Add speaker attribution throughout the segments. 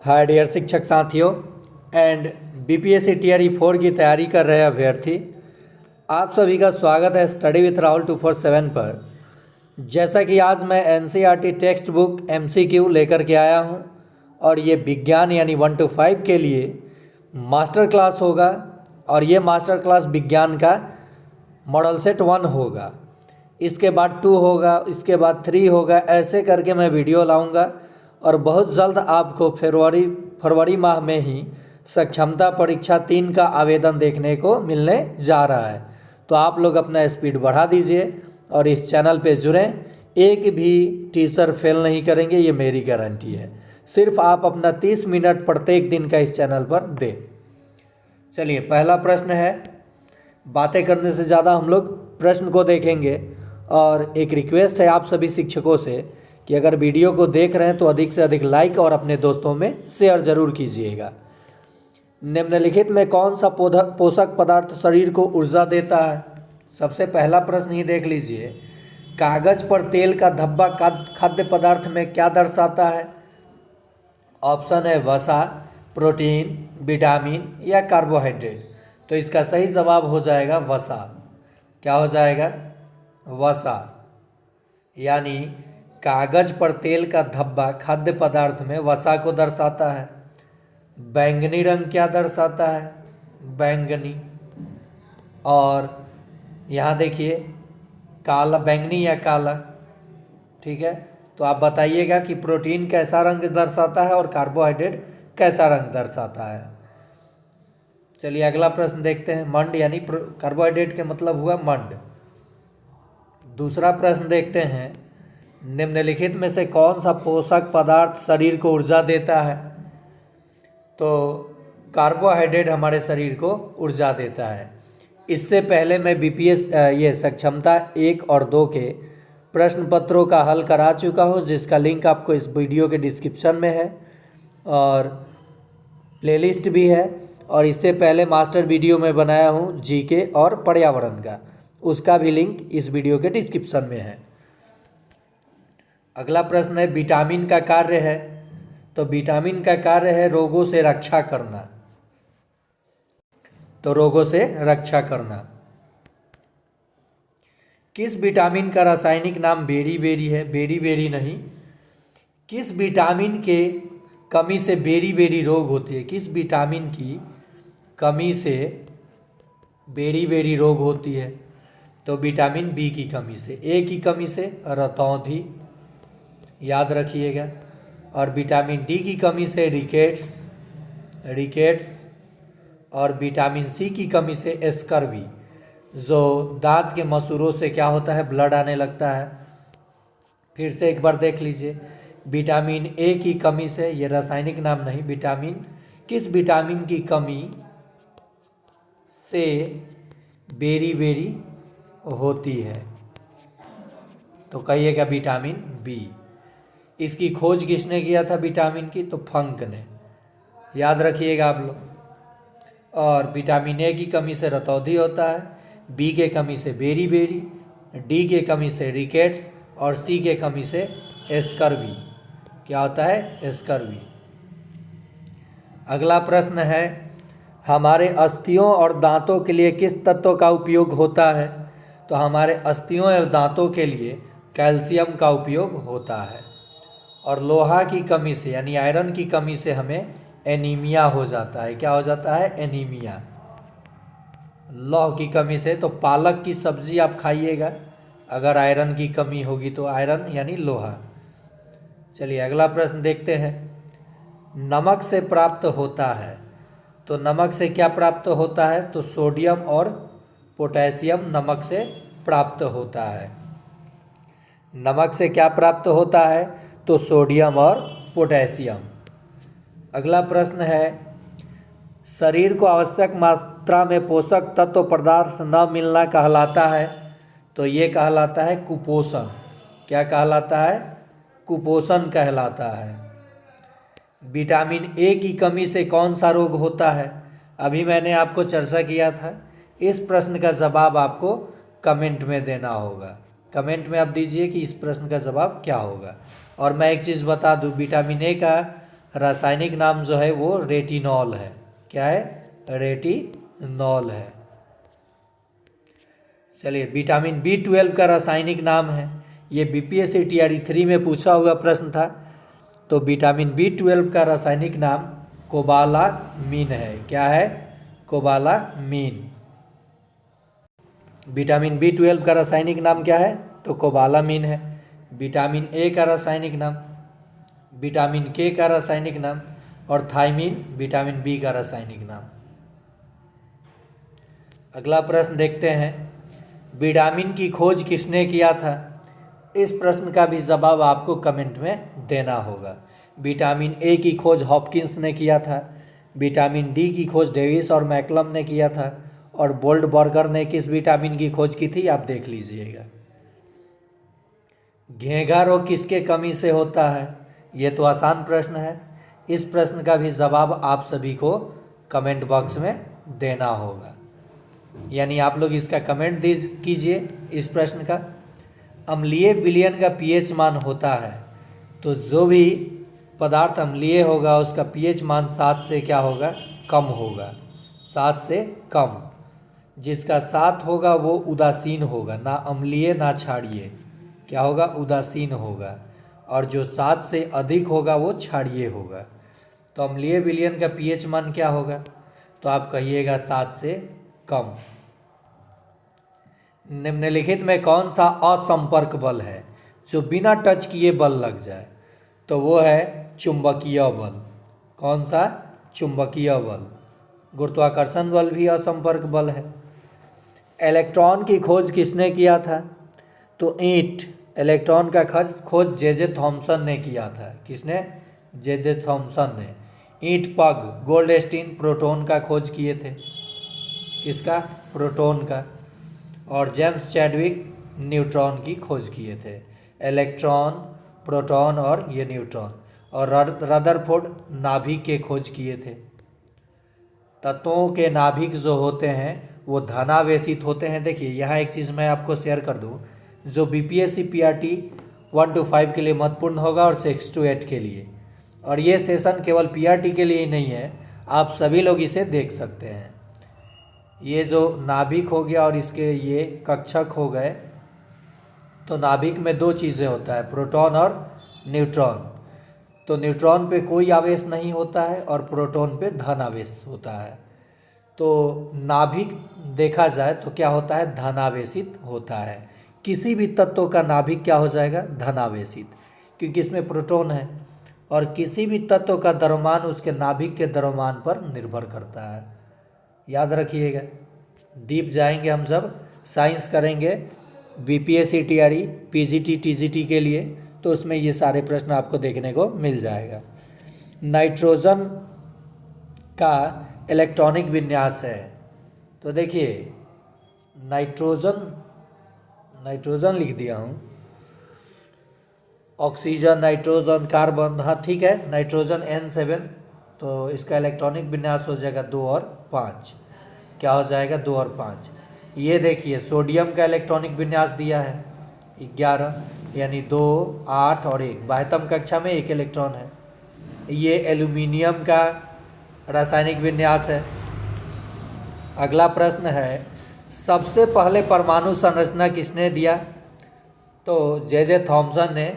Speaker 1: Hi dear शिक्षक साथियों and BPSC TRE 4 की तैयारी कर रहे अभ्यर्थी, आप सभी का स्वागत है स्टडी विथ राहुल 247 पर। जैसा कि आज मैं एनसीईआरटी टेक्स्ट बुक एमसीक्यू लेकर के आया हूं और ये विज्ञान यानी 1 to 5 के लिए मास्टर क्लास होगा और ये मास्टर क्लास विज्ञान का मॉडल सेट 1 होगा। इसके बाद 2 होगा, इसके बाद 3 होगा, ऐसे करके मैं वीडियो लाऊंगा और बहुत जल्द आपको फरवरी माह में ही सक्षमता परीक्षा 3 का आवेदन देखने को मिलने जा रहा है। तो आप लोग अपना स्पीड बढ़ा दीजिए और इस चैनल पे जुड़ें। एक भी टीचर फेल नहीं करेंगे, ये मेरी गारंटी है। सिर्फ आप अपना 30 मिनट प्रत्येक दिन का इस चैनल पर दें। चलिए, पहला प्रश्न है। बातें करने से ज़्यादा हम लोग प्रश्न को देखेंगे और एक रिक्वेस्ट है आप सभी शिक्षकों से कि अगर वीडियो को देख रहे हैं तो अधिक से अधिक लाइक और अपने दोस्तों में शेयर जरूर कीजिएगा। निम्नलिखित में कौन सा पोषक पदार्थ शरीर को ऊर्जा देता है? सबसे पहला प्रश्न ही देख लीजिए। कागज पर तेल का धब्बा खाद्य पदार्थ में क्या दर्शाता है? ऑप्शन है वसा, प्रोटीन, विटामिन या कार्बोहाइड्रेट। तो इसका सही जवाब हो जाएगा वसा। क्या हो जाएगा? वसा। यानी कागज पर तेल का धब्बा खाद्य पदार्थ में वसा को दर्शाता है। बैंगनी रंग क्या दर्शाता है? बैंगनी। और यहाँ देखिए काला, बैंगनी या काला। ठीक है, तो आप बताइएगा कि प्रोटीन कैसा रंग दर्शाता है और कार्बोहाइड्रेट कैसा रंग दर्शाता है। चलिए अगला प्रश्न देखते हैं। मंड यानी कार्बोहाइड्रेट के मतलब हुआ मंड। दूसरा प्रश्न देखते हैं। निम्नलिखित में से कौन सा पोषक पदार्थ शरीर को ऊर्जा देता है? तो कार्बोहाइड्रेट हमारे शरीर को ऊर्जा देता है। इससे पहले मैं ये सक्षमता 1 और 2 के प्रश्न पत्रों का हल करा चुका हूं, जिसका लिंक आपको इस वीडियो के डिस्क्रिप्शन में है और प्लेलिस्ट भी है। और इससे पहले मास्टर वीडियो में बनाया हूं जीके और पर्यावरण का, उसका भी लिंक इस वीडियो के डिस्क्रिप्शन में है। अगला प्रश्न है विटामिन का कार्य है। तो विटामिन का कार्य है रोगों से रक्षा करना। तो रोगों से रक्षा करना। किस विटामिन का रासायनिक नाम बेरी बेरी है? बेरी बेरी नहीं। किस विटामिन के कमी से बेरी बेरी रोग होती है? किस विटामिन की कमी से बेरी बेरी रोग होती है? तो विटामिन बी की कमी से। ए की कमी से रतौंधी, याद रखिएगा। और विटामिन डी की कमी से रिकेट्स। और विटामिन सी की कमी से स्कर्वी। जो दांत के मसूड़ों से क्या होता है? ब्लड आने लगता है। फिर से एक बार देख लीजिए। विटामिन ए की कमी से, ये रासायनिक नाम नहीं, किस विटामिन की कमी से बेरी बेरी होती है? तो कहिएगा विटामिन बी। इसकी खोज किसने किया था विटामिन की? तो फंक ने, याद रखिएगा आप लोग। और विटामिन ए की कमी से रतौंधी होता है, बी के कमी से बेरी बेरी, डी के कमी से रिकेट्स और सी के कमी से स्कर्वी। क्या होता है? स्कर्वी। अगला प्रश्न है हमारे अस्थियों और दांतों के लिए किस तत्व का उपयोग होता है? तो हमारे अस्थियों और दांतों के लिए कैल्शियम का उपयोग होता है। और लोहा की कमी से यानी आयरन की कमी से हमें एनीमिया हो जाता है। क्या हो जाता है? एनीमिया। लौह की कमी से तो पालक की सब्जी आप खाइएगा, अगर आयरन की कमी होगी तो आयरन यानी लोहा। चलिए अगला प्रश्न देखते हैं। नमक से प्राप्त होता है। तो नमक से क्या प्राप्त होता है? तो सोडियम और पोटेशियम नमक से प्राप्त होता है। नमक से क्या प्राप्त होता है? तो सोडियम और पोटेशियम। अगला प्रश्न है शरीर को आवश्यक मात्रा में पोषक तत्व पदार्थ न मिलना कहलाता है। तो ये कहलाता है कुपोषण। क्या कहलाता है? कुपोषण कहलाता है। विटामिन ए की कमी से कौन सा रोग होता है? अभी मैंने आपको चर्चा किया था। इस प्रश्न का जवाब आपको कमेंट में देना होगा। कमेंट में आप दीजिए कि इस प्रश्न का जवाब क्या होगा। और मैं एक चीज़ बता दूं, विटामिन ए का रासायनिक नाम जो है वो रेटिनॉल है। क्या है? रेटिनॉल है। चलिए, विटामिन B12 का रासायनिक नाम है। ये बीपीएससी टीआरई 3 में पूछा हुआ प्रश्न था। तो विटामिन B12 का रासायनिक नाम कोबालामीन है। क्या है? कोबालामीन। विटामिन B12 का रासायनिक नाम क्या है? तो कोबालामीन है। विटामिन ए का रासायनिक नाम, विटामिन के का रासायनिक नाम, और थायमीन विटामिन बी का रासायनिक नाम। अगला प्रश्न देखते हैं, विटामिन की खोज किसने किया था? इस प्रश्न का भी जवाब आपको कमेंट में देना होगा। विटामिन ए की खोज हॉपकिंस ने किया था, विटामिन डी की खोज डेविस और मैकलम ने किया था, और गोल्डबर्गर ने किस विटामिन की खोज की थी? आप देख लीजिएगा। घेंघा रोग किसके कमी से होता है? ये तो आसान प्रश्न है। इस प्रश्न का भी जवाब आप सभी को कमेंट बॉक्स में देना होगा, यानी आप लोग इसका कमेंट कीजिए इस प्रश्न का। अम्लीय विलयन का पीएच मान होता है, तो जो भी पदार्थ अम्लीय होगा उसका पीएच मान 7 से क्या होगा? कम होगा, 7 से कम। जिसका 7 होगा वो उदासीन होगा, ना अम्लीय ना क्षारीय। क्या होगा? उदासीन होगा। और जो 7 से अधिक होगा वो क्षारीय होगा। तो अम्लीय विलयन का पीएच मान क्या होगा? तो आप कहिएगा 7 से कम। निम्नलिखित में कौन सा असंपर्क बल है जो बिना टच किए बल लग जाए? तो वो है चुंबकीय बल। कौन सा? चुंबकीय बल। गुरुत्वाकर्षण बल भी असंपर्क बल है। इलेक्ट्रॉन की खोज किसने किया था? तो ईंट, इलेक्ट्रॉन का खोज जे थॉमसन ने किया था। किसने? जे थॉमसन ने। ईंट पग गोल्डस्टीन प्रोटॉन का खोज किए थे। किसका? प्रोटॉन का। और जेम्स चैडविक न्यूट्रॉन की खोज किए थे। इलेक्ट्रॉन, प्रोटॉन और ये न्यूट्रॉन। और रदरफोर्ड नाभिक के खोज किए थे। तत्वों के नाभिक जो होते हैं वो धनावेशित होते हैं। देखिए यहाँ एक चीज़ मैं आपको शेयर कर दूँ, जो बीपीएससी पीआरटी 1 to 5 के लिए महत्वपूर्ण होगा और 6 to 8 के लिए। और ये सेशन केवल पीआरटी के लिए ही नहीं है, आप सभी लोग इसे देख सकते हैं। ये जो नाभिक हो गया और इसके ये कक्षक हो गए, तो नाभिक में 2 चीज़ें होता है, प्रोटॉन और न्यूट्रॉन। तो न्यूट्रॉन पे कोई आवेश नहीं होता है और प्रोटॉन पे धन आवेश होता है। तो नाभिक देखा जाए तो क्या होता है? धनावेशित होता है। किसी भी तत्व का नाभिक क्या हो जाएगा? धनावेशित, क्योंकि इसमें प्रोटॉन है। और किसी भी तत्व का द्रव्यमान उसके नाभिक के द्रव्यमान पर निर्भर करता है। याद रखिएगा। डीप जाएंगे हम सब, साइंस करेंगे बीपीएससी टीआरई पीजीटी टीजीटी के लिए, तो उसमें ये सारे प्रश्न आपको देखने को मिल जाएगा। नाइट्रोजन का इलेक्ट्रॉनिक विन्यास है। तो देखिए नाइट्रोजन लिख दिया हूँ, ऑक्सीजन, नाइट्रोजन, कार्बन, हाँ ठीक है, नाइट्रोजन N7। तो इसका इलेक्ट्रॉनिक विन्यास हो जाएगा 2 और 5। क्या हो जाएगा? 2 और 5। ये देखिए सोडियम का इलेक्ट्रॉनिक विन्यास दिया है 11, यानी 2, 8 और 1। बाह्यतम कक्षा में 1 इलेक्ट्रॉन है। ये एल्यूमिनियम का रासायनिक विन्यास है। अगला प्रश्न है, सबसे पहले परमाणु संरचना किसने दिया? तो जे थॉमसन ने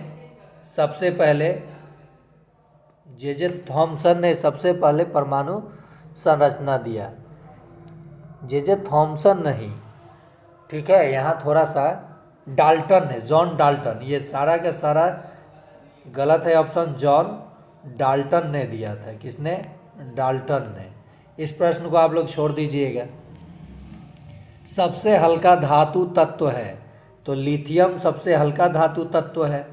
Speaker 1: सबसे पहले परमाणु संरचना दिया। जे थॉमसन नहीं, ठीक है, यहाँ थोड़ा सा डाल्टन है, जॉन डाल्टन। ये सारा का सारा गलत है ऑप्शन। जॉन डाल्टन ने दिया था। किसने? डाल्टन ने। इस प्रश्न को आप लोग छोड़ दीजिएगा। सबसे हल्का धातु तत्व है, तो लिथियम सबसे हल्का धातु तत्व है।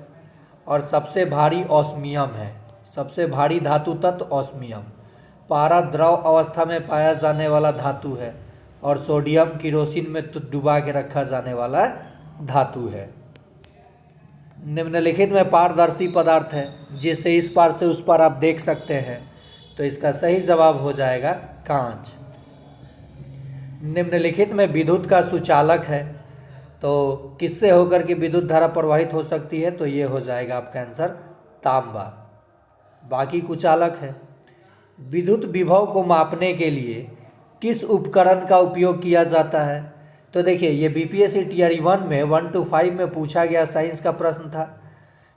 Speaker 1: और सबसे भारी ऑस्मियम है। सबसे भारी धातु तत्व ऑस्मियम। पारा द्रव अवस्था में पाया जाने वाला धातु है। और सोडियम किरोसिन में डुबा के रखा जाने वाला धातु है। निम्नलिखित में पारदर्शी पदार्थ है जिसे इस पार से उस पार आप देख सकते हैं, तो इसका सही जवाब हो जाएगा कांच। निम्नलिखित में विद्युत का सुचालक है, तो किससे होकर के विद्युत धारा प्रवाहित हो सकती है? तो ये हो जाएगा आपका आंसर तांबा। बाकी कुछ अलग है। विद्युत विभव को मापने के लिए किस उपकरण का उपयोग किया जाता है? तो देखिए, ये बीपीएससी टीआरई 1 में 1 to 5 में पूछा गया साइंस का प्रश्न था।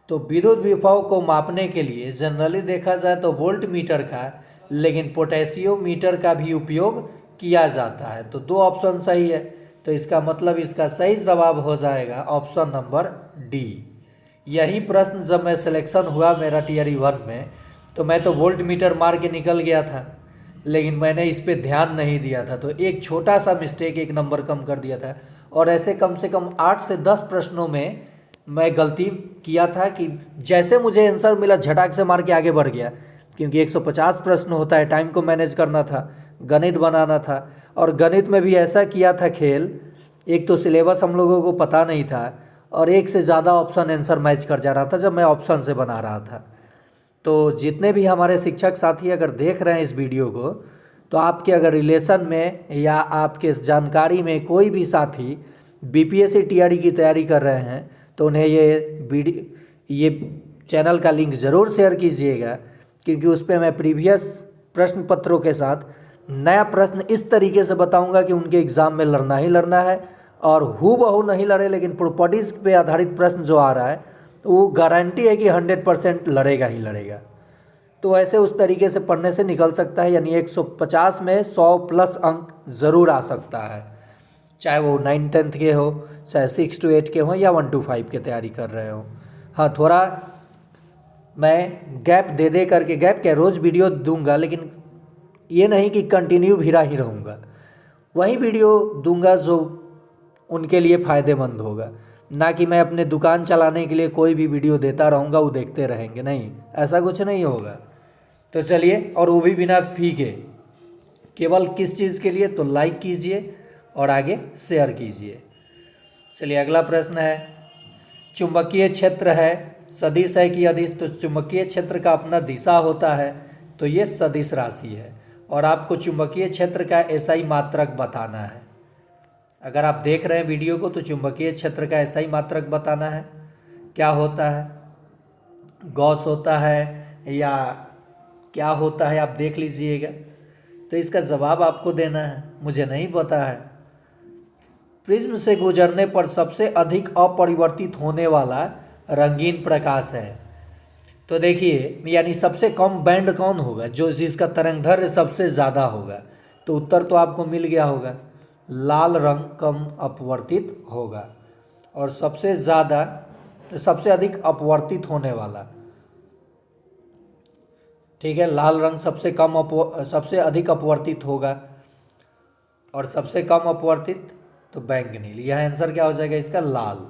Speaker 1: तो विद्युत विभव को मापने के लिए जनरली देखा जाए तो वोल्ट मीटर का, लेकिन पोटेशियोमीटर का भी उपयोग किया जाता है। तो दो ऑप्शन सही है, तो इसका मतलब इसका सही जवाब हो जाएगा ऑप्शन नंबर डी। यही प्रश्न जब मैं सिलेक्शन हुआ मेरा टीआरई 1 में, तो मैं तो वोल्ट मीटर मार के निकल गया था, लेकिन मैंने इस पे ध्यान नहीं दिया था, तो एक छोटा सा मिस्टेक 1 नंबर कम कर दिया था। और ऐसे कम से कम 8 से 10 प्रश्नों में मैं गलती किया था कि जैसे मुझे आंसर मिला झटाक से मार के आगे बढ़ गया, क्योंकि 150 प्रश्न होता है, टाइम को मैनेज करना था, गणित बनाना था। और गणित में भी ऐसा किया था खेल, एक तो सिलेबस हम लोगों को पता नहीं था, और एक से ज़्यादा ऑप्शन आंसर मैच कर जा रहा था जब मैं ऑप्शन से बना रहा था। तो जितने भी हमारे शिक्षक साथी अगर देख रहे हैं इस वीडियो को, तो आपके अगर रिलेशन में या आपके जानकारी में कोई भी साथी बीपीएससी टीआरई की तैयारी कर रहे हैं, तो उन्हें ये चैनल का लिंक ज़रूर शेयर कीजिएगा, क्योंकि उस पर मैं प्रीवियस प्रश्न पत्रों के साथ नया प्रश्न इस तरीके से बताऊंगा कि उनके एग्ज़ाम में लड़ना ही लड़ना है, और हूबहू नहीं लड़े, लेकिन प्रॉपर्टीज़ पे आधारित प्रश्न जो आ रहा है वो गारंटी है कि 100% लड़ेगा ही लड़ेगा। तो ऐसे उस तरीके से पढ़ने से निकल सकता है, यानी 150 में 100+ अंक ज़रूर आ सकता है, चाहे वो 9th-10th के हो, चाहे 6 to 8 के हों, या 1 to 5 के तैयारी कर रहे हो। हाँ, थोड़ा मैं गैप दे करके, गैप क्या, रोज़ वीडियो दूंगा, लेकिन ये नहीं कि कंटिन्यू भिड़ा ही रहूँगा। वही वीडियो दूंगा जो उनके लिए फ़ायदेमंद होगा, ना कि मैं अपने दुकान चलाने के लिए कोई भी वीडियो देता रहूँगा, वो देखते रहेंगे, नहीं, ऐसा कुछ नहीं होगा। तो चलिए, और वो भी बिना फ़ी के, केवल किस चीज़ के लिए, तो लाइक कीजिए और आगे शेयर कीजिए। चलिए, अगला प्रश्न है, चुंबकीय क्षेत्र है, सदिश है कि अदिश? तो चुंबकीय क्षेत्र का अपना दिशा होता है, तो ये सदिश राशि है, और आपको चुंबकीय क्षेत्र का एसआई मात्रक बताना है। अगर आप देख रहे हैं वीडियो को, तो चुंबकीय क्षेत्र का एसआई मात्रक बताना है। क्या होता है, गॉस होता है या क्या होता है, आप देख लीजिएगा। तो इसका जवाब आपको देना है, मुझे नहीं पता है। प्रिज्म से गुजरने पर सबसे अधिक अपरिवर्तित होने वाला रंगीन प्रकाश है। तो देखिए, यानी सबसे कम बैंड कौन होगा, जो जिसका तरंगदैर्घ्य सबसे ज़्यादा होगा। तो उत्तर तो आपको मिल गया होगा, लाल रंग कम अपवर्तित होगा, और सबसे अधिक अपवर्तित होने वाला, ठीक है, लाल रंग सबसे अधिक अपवर्तित होगा, और सबसे कम अपवर्तित तो बैंगनी। यह आंसर क्या हो जाएगा इसका, लाल।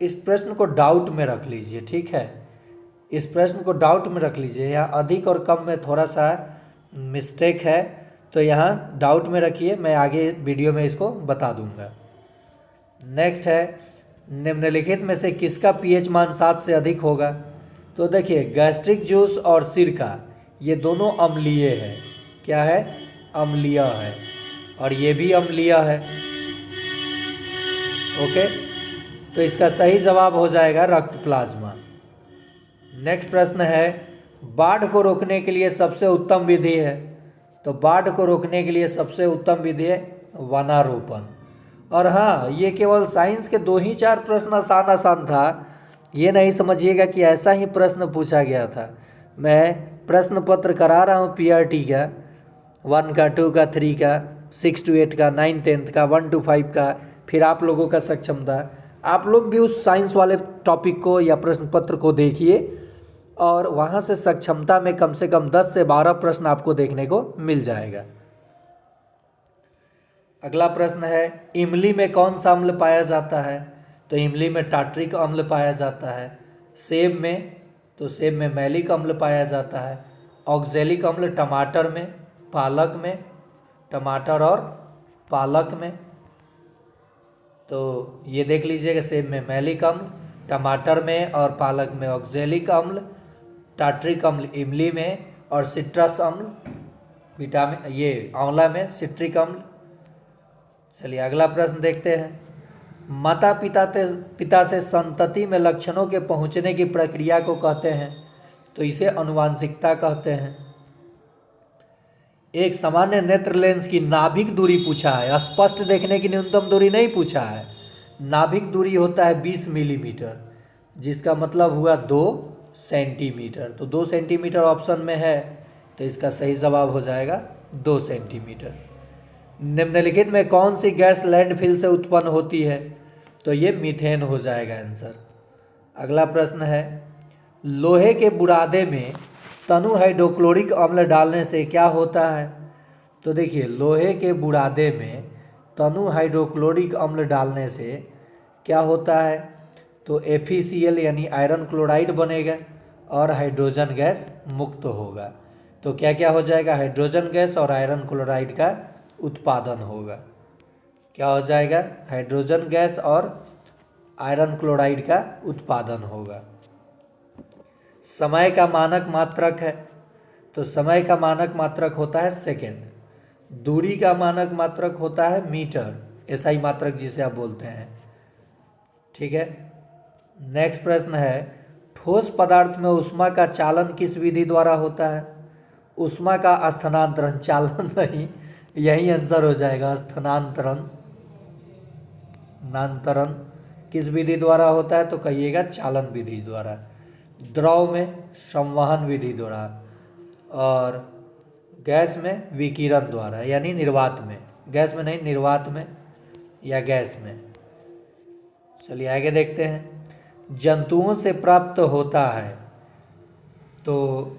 Speaker 1: इस प्रश्न को डाउट में रख लीजिए, ठीक है, इस प्रश्न को डाउट में रख लीजिए। यहाँ अधिक और कम में थोड़ा सा मिस्टेक है, तो यहाँ डाउट में रखिए, मैं आगे वीडियो में इसको बता दूंगा। नेक्स्ट है, निम्नलिखित में से किसका पीएच मान 7 से अधिक होगा? तो देखिए, गैस्ट्रिक जूस और सिरका ये दोनों अम्लीय है। क्या है, अम्लीय है, और ये भी अम्लीय है। ओके, तो इसका सही जवाब हो जाएगा रक्त प्लाज्मा। नेक्स्ट प्रश्न है, बाढ़ को रोकने के लिए सबसे उत्तम विधि है? तो बाढ़ को रोकने के लिए सबसे उत्तम विधि है वनारोपण। और हाँ, ये केवल साइंस के 2 ही 4 प्रश्न आसान था, ये नहीं समझिएगा कि ऐसा ही प्रश्न पूछा गया था। मैं प्रश्न पत्र करा रहा हूँ पीआरटी का, 1 का, 2 का, 3 का, 6 to 8 का, 9th-10th का, 1 to 5 का, फिर आप लोगों का सक्षमता। आप लोग भी उस साइंस वाले टॉपिक को या प्रश्न पत्र को देखिए, और वहाँ से सक्षमता में कम से कम 10 से 12 प्रश्न आपको देखने को मिल जाएगा। अगला प्रश्न है, इमली में कौन सा अम्ल पाया जाता है? तो इमली में टार्ट्रिक अम्ल पाया जाता है। सेब में, तो सेब में मैलिक अम्ल पाया जाता है। ऑक्जेलिक अम्ल टमाटर में, पालक में, टमाटर और पालक में। तो ये देख लीजिएगा, सेब में मैलिक अम्ल, टमाटर में और पालक में ऑक्जेलिक अम्ल, टार्ट्रिक अम्ल इमली में, और सिट्रस अम्ल विटामिन ये आंवला में सिट्रिक अम्ल। चलिए, अगला प्रश्न देखते हैं, माता पिता से संतति में लक्षणों के पहुंचने की प्रक्रिया को कहते हैं? तो इसे अनुवांशिकता कहते हैं। एक सामान्य नेत्र लेंस की नाभिक दूरी पूछा है, स्पष्ट देखने की न्यूनतम दूरी नहीं पूछा है। नाभिक दूरी होता है 20 मिलीमीटर, जिसका मतलब हुआ 2 सेंटीमीटर। तो 2 सेंटीमीटर ऑप्शन में है, तो इसका सही जवाब हो जाएगा 2 सेंटीमीटर। निम्नलिखित में कौन सी गैस लैंडफिल से उत्पन्न होती है? तो ये मीथेन हो जाएगा आंसर। अगला प्रश्न है, लोहे के बुरादे में तनु हाइड्रोक्लोरिक अम्ल डालने से क्या होता है? तो देखिए, लोहे के बुरादे में तनु हाइड्रोक्लोरिक अम्ल डालने से क्या होता है? तो FeCl यानी आयरन क्लोराइड बनेगा और हाइड्रोजन गैस मुक्त होगा। तो क्या क्या हो जाएगा? हाइड्रोजन गैस और आयरन क्लोराइड का उत्पादन होगा। क्या हो जाएगा? हाइड्रोजन गैस और आयरन क्लोराइड का उत्पादन होगा। समय का मानक मात्रक है, तो समय का मानक मात्रक होता है सेकेंड। दूरी का मानक मात्रक होता है मीटर, SI मात्रक जिसे आप बोलते हैं। ठीक है। नेक्स्ट प्रश्न है, ठोस पदार्थ में ऊष्मा का चालन किस विधि द्वारा होता है? ऊष्मा का स्थानांतरण, चालन नहीं, यही आंसर हो जाएगा। स्थानांतरण किस विधि द्वारा होता है? तो कहिएगा चालन विधि द्वारा। द्रव में संवहन विधि द्वारा और गैस में विकिरण द्वारा, यानी निर्वात में। गैस में नहीं, निर्वात में या गैस में। चलिए आगे देखते हैं। जंतुओं से प्राप्त होता है, तो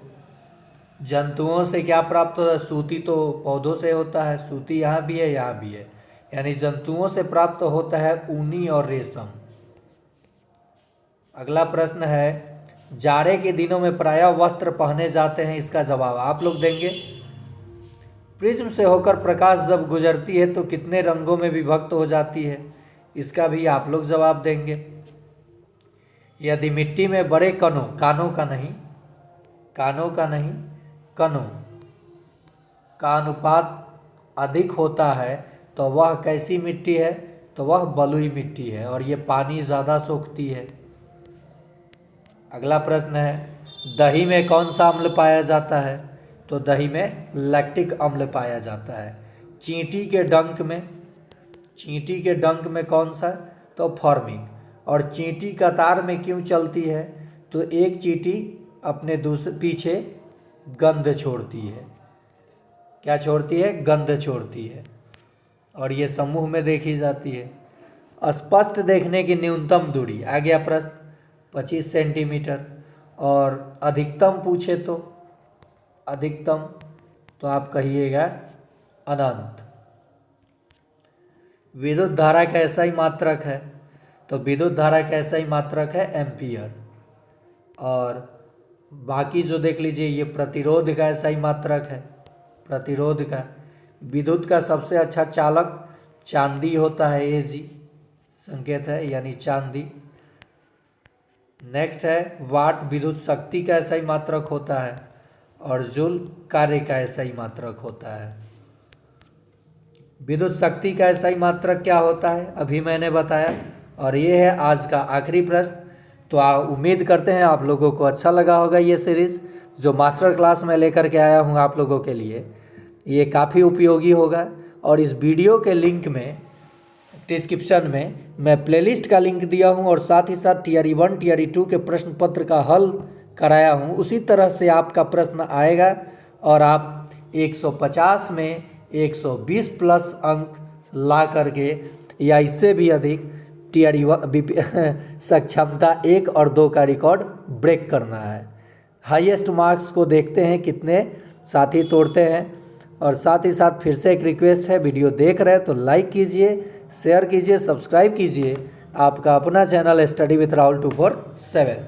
Speaker 1: जंतुओं से क्या प्राप्त होता है? सूती तो पौधों से होता है, सूती यहाँ भी है यहाँ भी है, यानी जंतुओं से प्राप्त होता है ऊनी और रेशम। अगला प्रश्न है, जाड़े के दिनों में प्रायः वस्त्र पहने जाते हैं, इसका जवाब आप लोग देंगे। प्रिज्म से होकर प्रकाश जब गुजरती है तो कितने रंगों में विभक्त हो जाती है? इसका भी आप लोग जवाब देंगे। यदि मिट्टी में बड़े कणों, कानों का नहीं कणों का अनुपात अधिक होता है तो वह कैसी मिट्टी है? तो वह बलुई मिट्टी है और ये पानी ज़्यादा सोखती है। अगला प्रश्न है, दही में कौन सा अम्ल पाया जाता है? तो दही में लैक्टिक अम्ल पाया जाता है। चींटी के डंक में कौन सा? तो फॉर्मिक। और चींटी कतार में क्यों चलती है? तो एक चींटी अपने पीछे गंध छोड़ती है। क्या छोड़ती है? गंध छोड़ती है और ये समूह में देखी जाती है। स्पष्ट देखने की न्यूनतम दूरी, आ गया प्रश्न, 25 सेंटीमीटर। और अधिकतम पूछे तो अधिकतम तो आप कहिएगा अनंत। विद्युत धारा का SI मात्रक है, तो विद्युत धारा का SI मात्रक है एम्पियर। और बाकी जो देख लीजिए, ये प्रतिरोध का SI मात्रक है, प्रतिरोध का। विद्युत का सबसे अच्छा चालक चांदी होता है, Ag संकेत है, यानी चांदी। नेक्स्ट है, वाट विद्युत शक्ति का SI मात्रक होता है और जूल कार्य का SI मात्रक होता है। विद्युत शक्ति का SI मात्रक क्या होता है? अभी मैंने बताया। और ये है आज का आखिरी प्रश्न। तो उम्मीद करते हैं आप लोगों को अच्छा लगा होगा ये सीरीज़, जो मास्टर क्लास में लेकर के आया हूँ आप लोगों के लिए। ये काफ़ी उपयोगी होगा। और इस वीडियो के लिंक में डिस्क्रिप्शन में मैं प्लेलिस्ट का लिंक दिया हूँ और साथ ही साथ टीआरई 1 टीआरई 2 के प्रश्न पत्र का हल कराया हूँ। उसी तरह से आपका प्रश्न आएगा और आप 150 में 120 प्लस अंक ला करके या इससे भी अधिक टीआरई सक्षमता 1 और 2 का रिकॉर्ड ब्रेक करना है। हाईएस्ट मार्क्स को देखते हैं कितने साथी तोड़ते हैं। और साथ ही साथ फिर से एक रिक्वेस्ट है, वीडियो देख रहे हैं तो लाइक कीजिए, शेयर कीजिए, सब्सक्राइब कीजिए। आपका अपना चैनल स्टडी विथ राहुल 247।